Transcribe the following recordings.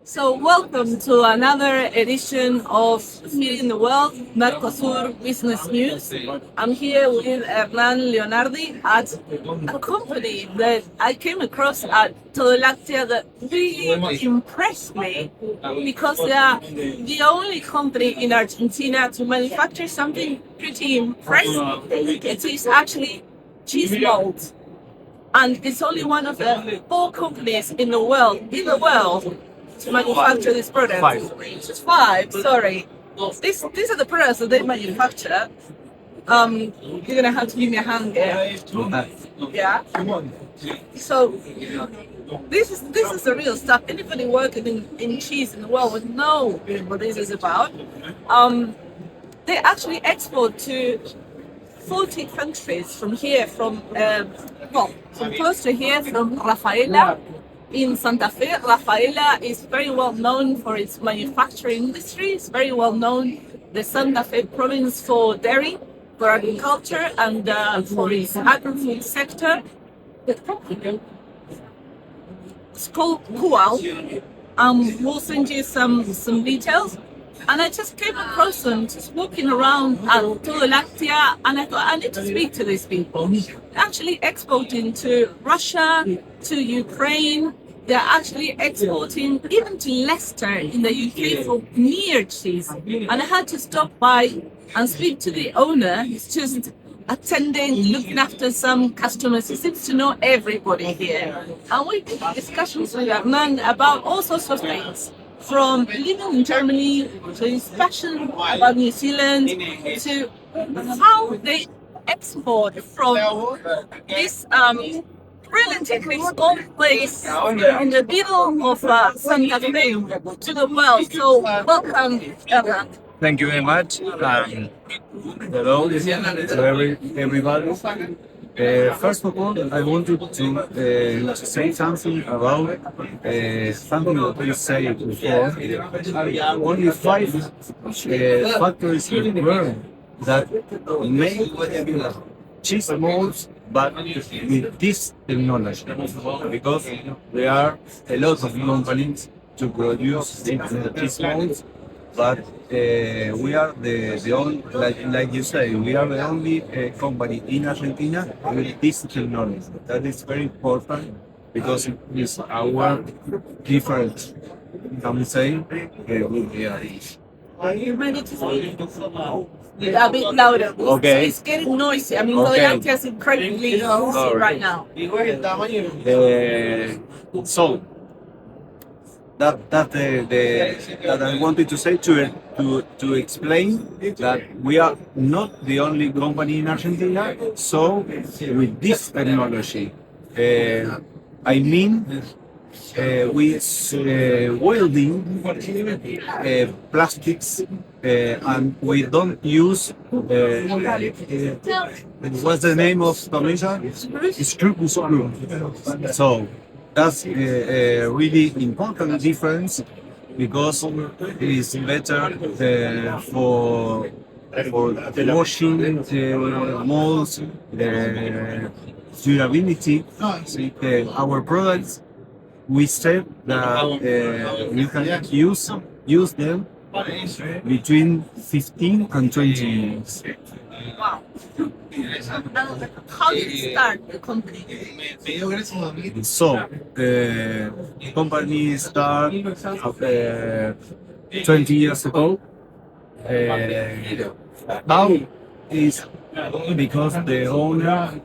So welcome to another edition of Feeding the World, Mercosur Business News. I'm here with Hernán Leonardi at a company that I came across at Todo Láctea that really impressed me because they are the only company in Argentina to manufacture something pretty impressive. It is actually cheese molds. And it's only one of the four companies in the world to manufacture this product. Five, sorry. These are the products that they manufacture. You're gonna have to give me a hand here. Yeah. So this is the real stuff. Anybody working in cheese in the world would know what this is about. They actually export to 40 countries from here, from close to here, from Rafaela in Santa Fe. Rafaela is very well known for its manufacturing industry. It's very well known, the Santa Fe province, for dairy, for agriculture, and for its agrifood sector. It's called Kual. We'll send you some details. And I just came across them, just walking around at Todo Láctea, and I thought I need to speak to these people. They're actually exporting to Russia, to Ukraine. They're actually exporting even to Leicester in the UK for near cheese. And I had to stop by and speak to the owner. He's just attending, looking after some customers. He seems to know everybody here. And we've been in discussions with Hernán about all sorts of things, from living in Germany to his passion about New Zealand to how they export from this relatively small place in the middle of Santa Fe to the world. So welcome, Hernán. Thank you very much. Hello to everybody. First of all, I wanted to say something about something that we said before. Only five factories in the world that make cheese molds, but with this technology, because there are a lot of companies to produce cheese molds, but we are the only, like you say, we are the only company in Argentina with this technology. That is very important because it is our difference. Can we say? You ready to speak a bit louder? Okay. It's getting noisy. I mean, Okay. Todo is incredibly noisy right now. So that I wanted to say to explain that we are not the only company in Argentina. So with this technology, I mean with welding plastics, and we don't use what's the name of automation? Screw. So that's a really important difference, because it's better for washing the molds, the durability. Our products, we said that you can use them between 15 and 20 years. Wow. How did you start the company? So the company started 20 years ago. Now is because the owner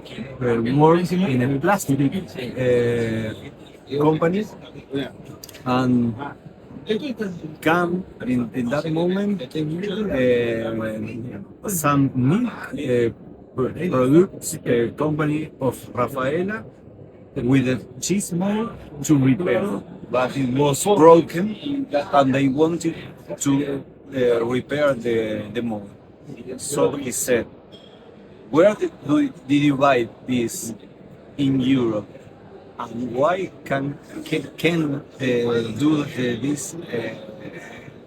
works in a plastic company, and come in that moment some milk products company of Rafaela with a cheese mold to repair, but it was broken and they wanted to repair the mold. So he said, where did you buy this in Europe? And why can do this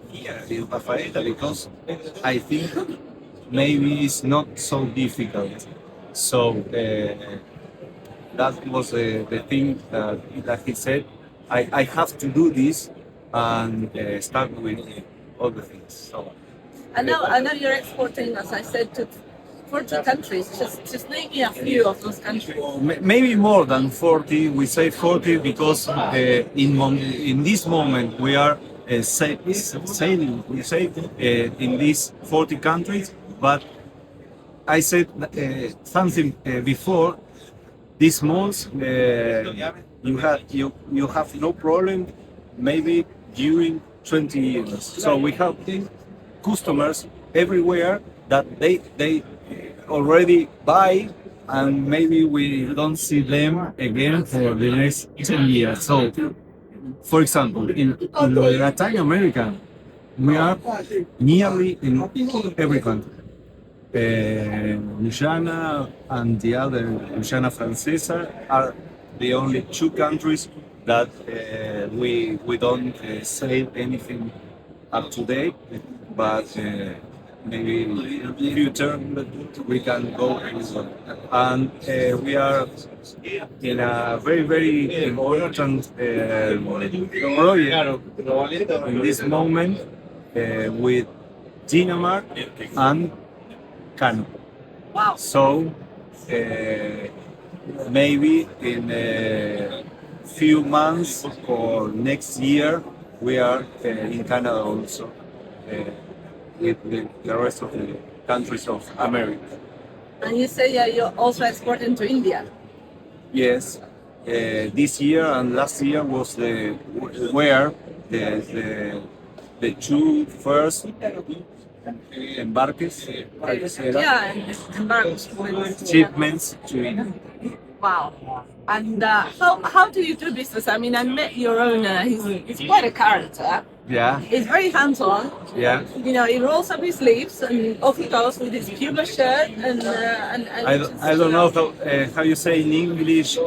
here in Rafaela? Because I think maybe it's not so difficult. So that was the thing that he said. I have to do this, and start with all the things. So, I know you're exporting, as I said, to 40 countries. Just name me a few of those countries. maybe more than 40. We say 40 because in this moment we are sailing. We say in these 40 countries, but I said something before. These malls, you have no problem. Maybe during 20 years. So we have customers everywhere that they already buy, and maybe we don't see them again for the next 10 years. So, for example, in Latin America, we are nearly in every country. Guyana and the other Guyana Francesa are the only two countries that we don't sell anything up to date, but maybe in the future we can go anywhere. And we are in a very important project in this moment with Denmark and Canada. Wow. So maybe in a few months or next year we are in Canada also with the rest of the countries of America. And you say you're also exporting to India. Yes, this year and last year was where the two first embarques, Yeah, and embarked with shipments to India. wow. And how do you do business? I mean, I met your owner. He's quite a character. Yeah, He's very hands-on. yeah. You know, he rolls up his sleeves and off he goes with his Cuba shirt and I don't know how you say in English,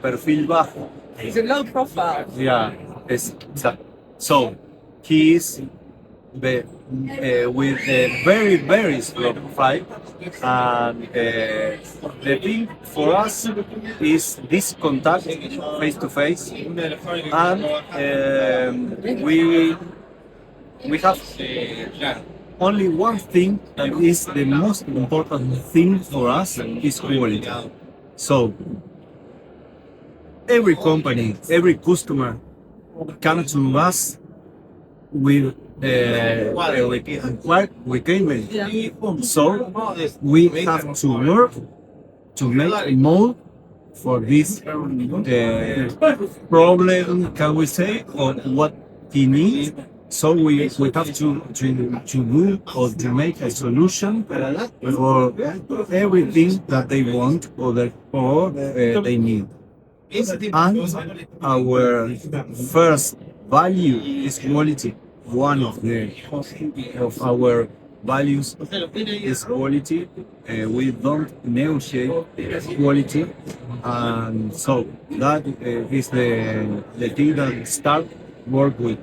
perfil bajo. He's a low profile. Yeah, so he is with a very slow profile, and the thing for us is this contact face to face, and we have only one thing that is the most important thing for us is quality. So every company, every customer comes to us with requirement. Yeah. So we have to work to make a mold for this problem, can we say, or what he needs. So we have to do or to make a solution for everything that they want or they need. And our first value is quality. One of our values is quality. We don't negotiate quality, and so that is the thing that start work with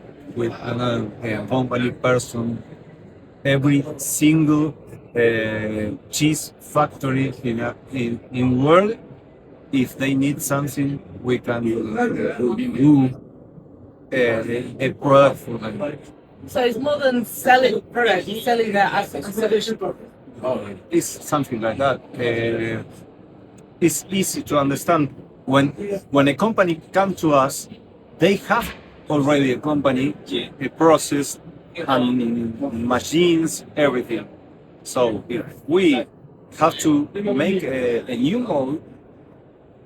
another company person. Every single cheese factory in world, if they need something, we can do a product for them. So it's more than selling product, it's selling that as a solution. It's something like that. It's easy to understand when a company comes to us, they have already a company, a process, and machines, everything. So if we have to make a new mold,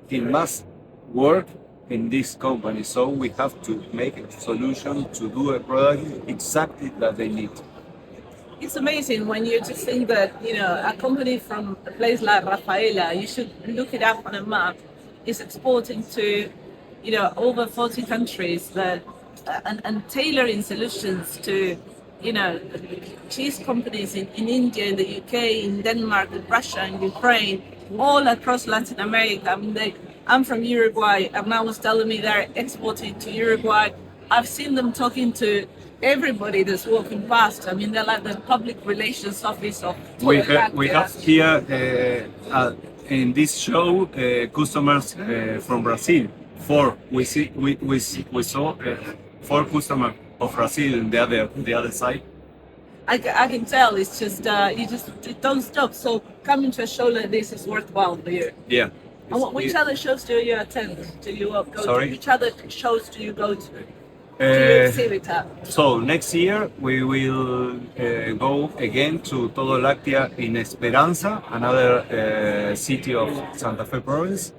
it must work in this company. So we have to make a solution to do a product exactly that they need. It's amazing when you just think that, you know, a company from a place like Rafaela, you should look it up on a map, is exporting to, you know, over 40 countries that, and tailoring solutions to, you know, cheese companies in India, in the UK, in Denmark, in Russia, in Ukraine, all across Latin America. I mean, I'm from Uruguay. Hernán was telling me they're exporting to Uruguay. I've seen them talking to everybody that's walking past. I mean, they're like the public relations office of Todo Láctea. We have here in this show customers from Brazil. We saw 4 customers of Brazil in the other side. I can tell. It's just you don't stop. So coming to a show like this is worthwhile for you. Yeah. And which other shows do you attend? Do you go Sorry? to? Which other shows do you go to? Do you Uh, exhibit at? so next year we will go again to Todo Láctea in Esperanza, another city of Santa Fe province.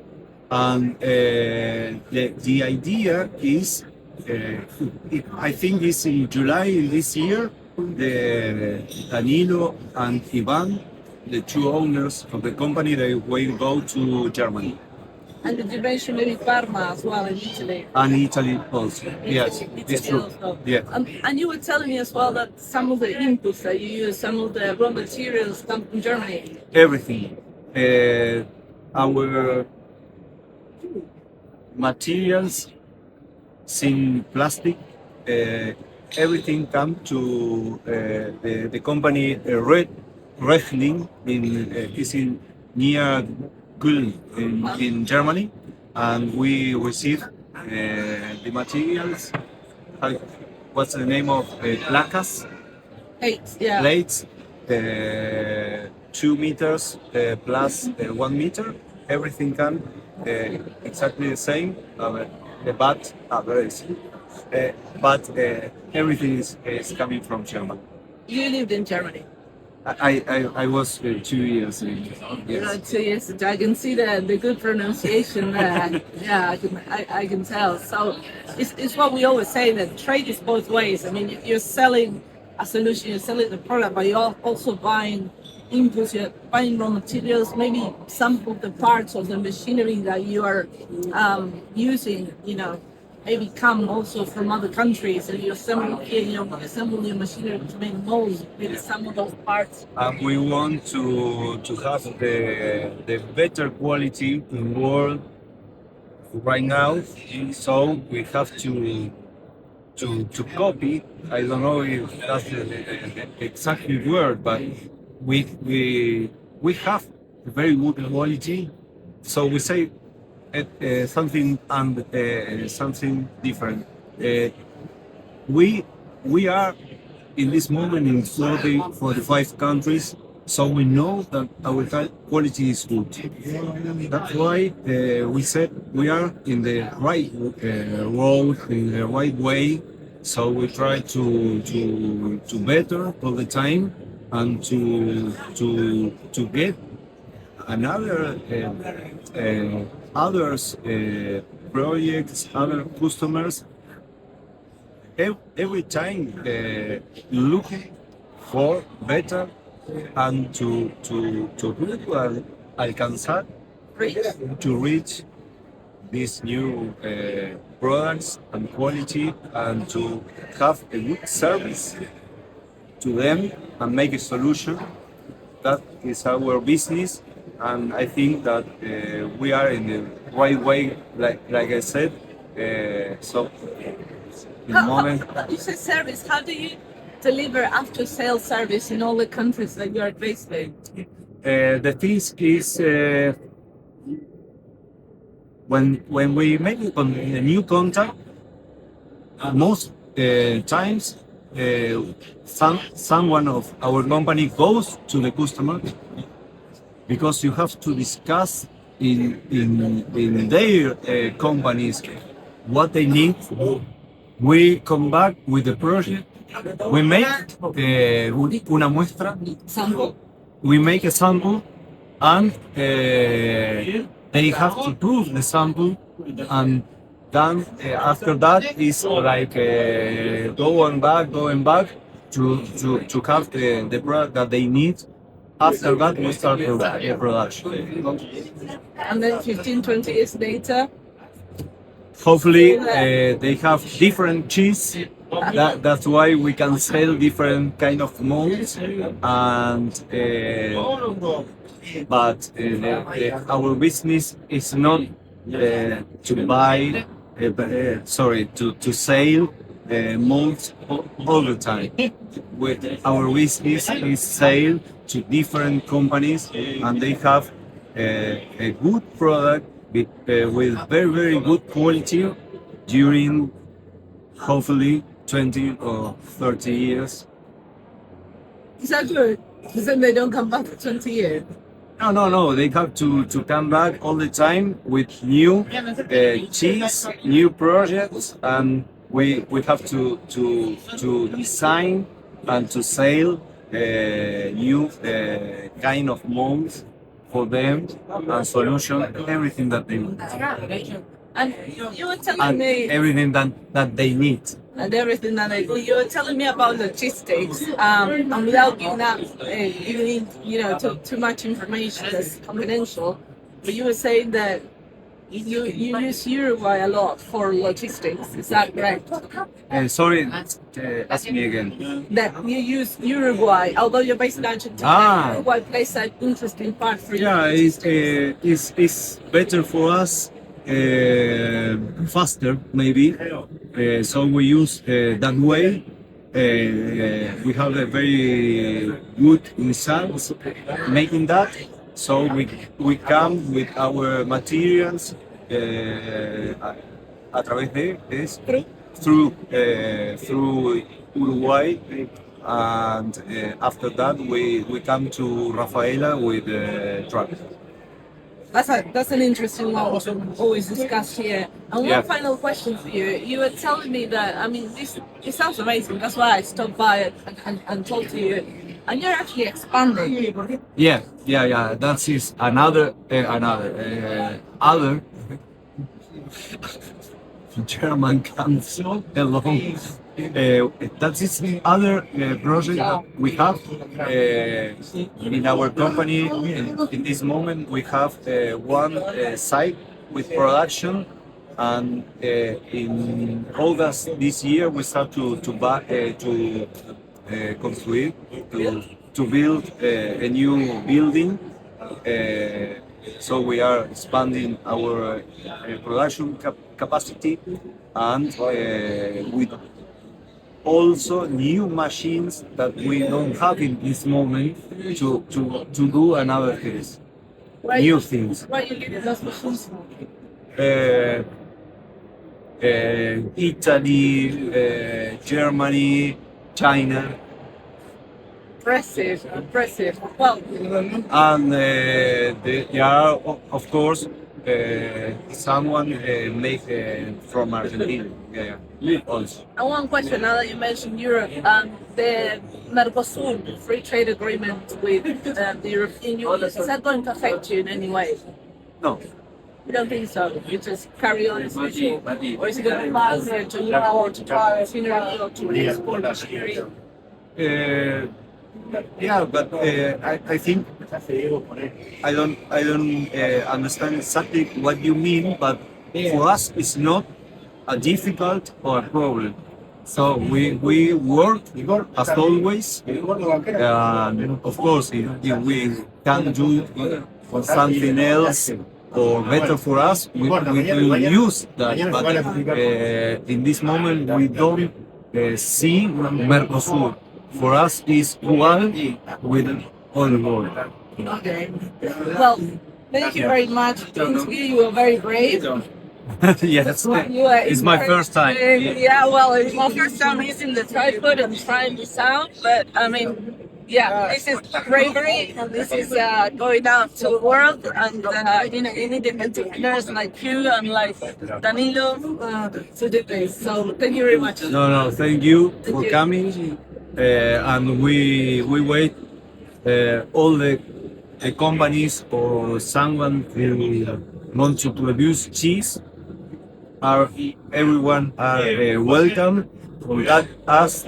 And the idea is, I think it's in July this year, Danilo and Ivan, the 2 owners of the company, they will go to Germany. And did you mention maybe Parma as well in Italy? And Italy also, yes, Italy it's true. also. Yeah. And you were telling me as well that some of the inputs that you use, some of the raw materials come from Germany. Everything. Our materials, in plastic, everything come to the company Rechling is in near Kual in Germany, and we receive the materials. What's the name of placas? Plates, yeah. Plates, 2 meters plus 1 meter. Everything can exactly the same, but everything is coming from Germany. You lived in Germany. I was 2 years in. Yes. 2 years ago. I can see the good pronunciation there. Yeah, I can tell. So it's what we always say, that trade is both ways. I mean, you're selling a solution, you're selling the product, but you're also buying inputs, you're buying raw materials, maybe some of the parts of the machinery that you are using, maybe come also from other countries, and you assemble here, assemble your machinery to make molds with some of those parts. And we want to have the better quality in the world right now, so we have to copy. I don't know if that's the exact word, but we have a very good quality, so we say something something different. We are in this moment in 45 countries, so we know that our quality is good. That's why we said we are in the right road, in the right way. So we try to better all the time, and to get another others projects, other customers. Every time looking for better and to alcanzar, to reach these new products and quality, and to have a good service to them and make a solution. That is our business, and I think that we are in the right way, like I said. So in the moment, You say service. How do you deliver after sales service in all the countries that you are based in? the thing is when we make a new contact, most times someone of our company goes to the customer, because you have to discuss in their companies what they need. We come back with the project. We make una muestra. Sample. We make a sample, and they have to prove the sample, and then after that is like going back to have the product that they need. After that we start the production. And then 15, 20 years later, Hopefully they have different cheese. That's why we can sell different kind of molds, and but our business is not to buy, to sell molds all the time. Our business is sale to different companies, and they have a good product with very good quality during hopefully 20 or 30 years. Is that true? Because then they don't come back for 20 years. No. They have to come back all the time with new cheese, new projects, and we have to design and to sell new kind of molds for them and solution everything that they need. And you were telling And me, everything that they need. and everything that you were telling me about logistics, and without giving out, giving too much information that's confidential, but you were saying that you use Uruguay a lot for logistics. Is that correct? Sorry, ask me again. That you use Uruguay, although you're based in Argentina, Uruguay plays an interesting part for you. Yeah, it's better for us, faster maybe. So we use that way. We have a very good results making that. So we come with our materials a través de through Uruguay, and after that we come to Rafaela with truck. That's an interesting one to always discuss here. And one final question for you. You were telling me that, I mean, it sounds amazing. That's why I stopped by and talked to you. And you're actually expanding. Yeah. That is another other German comes along. That is the other project that we have in our company. In this moment, we have one site with production, and in August this year, we start to construct, to build a new building. So we are expanding our production capacity, and with also new machines that we don't have in this moment to do another things, new things. Where are you getting those machines from? Italy, Germany, China. Impressive. Well, And there are, of course, someone make from Argentina. Yeah, also. and one question now that you mentioned Europe, the Mercosur free trade agreement with the European Union, is that going to affect you in any way? No. You don't think so? You just carry on as usual? Or is it going to be harder to import, to buy machinery, or to export machinery? Yeah, but I think I don't understand exactly what you mean, but for us it's not a difficult or a problem. So we work as always, and of course if we can do something else or better for us, we will use that. But in this moment we don't see Mercosur. For us, is Kual with all the world. Okay. Well, thank you very much for the interview. You were very brave. Yes, You were it's my first time. Yeah, well, it's my first time using the tripod and trying this out. But I mean, yeah, this is bravery, and this is going out to the world, and you need entrepreneurs like you and like Danilo to do this. So thank you very much. No, thank you for coming, and we wait all the companies or someone who want to produce cheese. Everyone are welcome. Contact us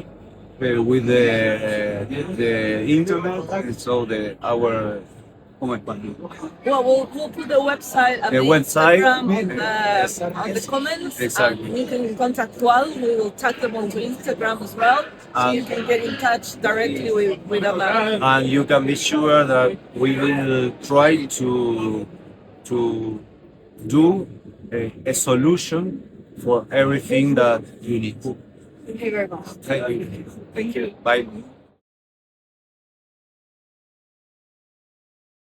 with the internet, so our Well, we'll put the website and the website Instagram on the comments. Exactly. And you can contact Kual. We will tag them onto Instagram as well, so you can get in touch directly with them. and you can be sure that we will try to do a solution for everything that you need. Thank you very much. Thank you. Thank you. Bye.